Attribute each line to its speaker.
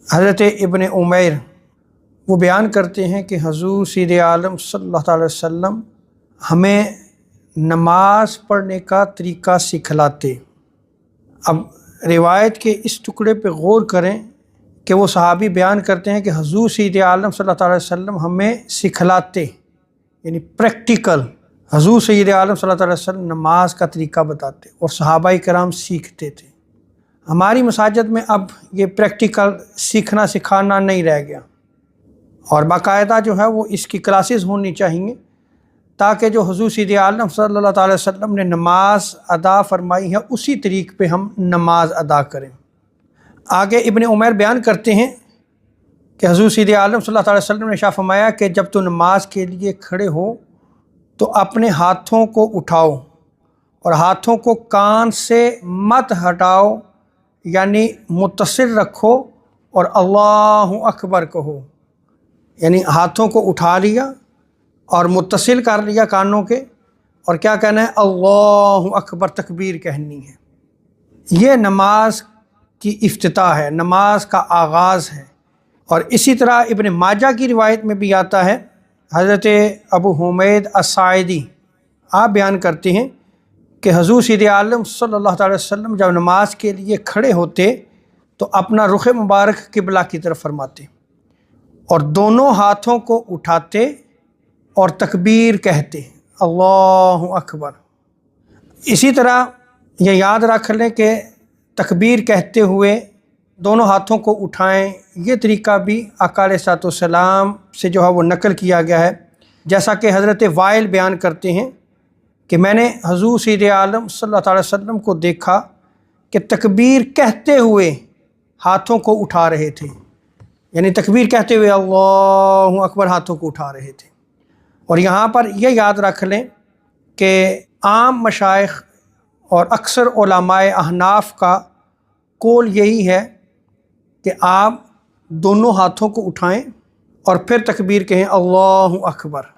Speaker 1: حضرت ابن عمیر وہ بیان کرتے ہیں کہ حضور سید عالم صلی اللہ علیہ وسلم ہمیں نماز پڑھنے کا طریقہ سکھلاتے۔ اب روایت کے اس ٹکڑے پہ غور کریں کہ وہ صحابی بیان کرتے ہیں کہ حضور سید عالم صلی اللہ علیہ وسلم ہمیں سکھلاتے، یعنی پریکٹیکل حضور سید عالم صلی اللہ علیہ وسلم نماز کا طریقہ بتاتے اور صحابہ کرام سیکھتے تھے۔ ہماری مساجد میں اب یہ پریکٹیکل سیکھنا سکھانا نہیں رہ گیا، اور باقاعدہ جو ہے وہ اس کی کلاسز ہونی چاہیے تاکہ جو حضور سید عالم صلی اللہ علیہ وسلم نے نماز ادا فرمائی ہے اسی طریق پہ ہم نماز ادا کریں۔ آگے ابن عمیر بیان کرتے ہیں کہ حضور سید عالم صلی اللہ علیہ وسلم نے ارشاد فرمایا کہ جب تو نماز کے لیے کھڑے ہو تو اپنے ہاتھوں کو اٹھاؤ اور ہاتھوں کو کان سے مت ہٹاؤ، یعنی متصل رکھو، اور اللہ اکبر کہو، یعنی ہاتھوں کو اٹھا لیا اور متصل کر لیا کانوں کے، اور کیا کہنا ہے؟ اللہ اکبر، تکبیر کہنی ہے۔ یہ نماز کی افتتاح ہے، نماز کا آغاز ہے۔ اور اسی طرح ابن ماجہ کی روایت میں بھی آتا ہے، حضرت ابو حمید الساعدی آپ بیان کرتے ہیں کہ حضور سید عالم صلی اللہ علیہ وسلم جب نماز کے لیے کھڑے ہوتے تو اپنا رخ مبارک قبلہ کی طرف فرماتے اور دونوں ہاتھوں کو اٹھاتے اور تکبیر کہتے، اللہ اکبر۔ اسی طرح یہ یاد رکھ لیں کہ تکبیر کہتے ہوئے دونوں ہاتھوں کو اٹھائیں، یہ طریقہ بھی آقا علیہ الصلوۃ والسلام سے جو ہے وہ نقل کیا گیا ہے، جیسا کہ حضرت وائل بیان کرتے ہیں کہ میں نے حضور سید عالم صلی اللہ علیہ وسلم کو دیکھا کہ تکبیر کہتے ہوئے ہاتھوں کو اٹھا رہے تھے، یعنی تکبیر کہتے ہوئے اللہ اکبر ہاتھوں کو اٹھا رہے تھے۔ اور یہاں پر یہ یاد رکھ لیں کہ عام مشائخ اور اکثر علماء احناف کا قول یہی ہے کہ آپ دونوں ہاتھوں کو اٹھائیں اور پھر تکبیر کہیں اللہ اکبر۔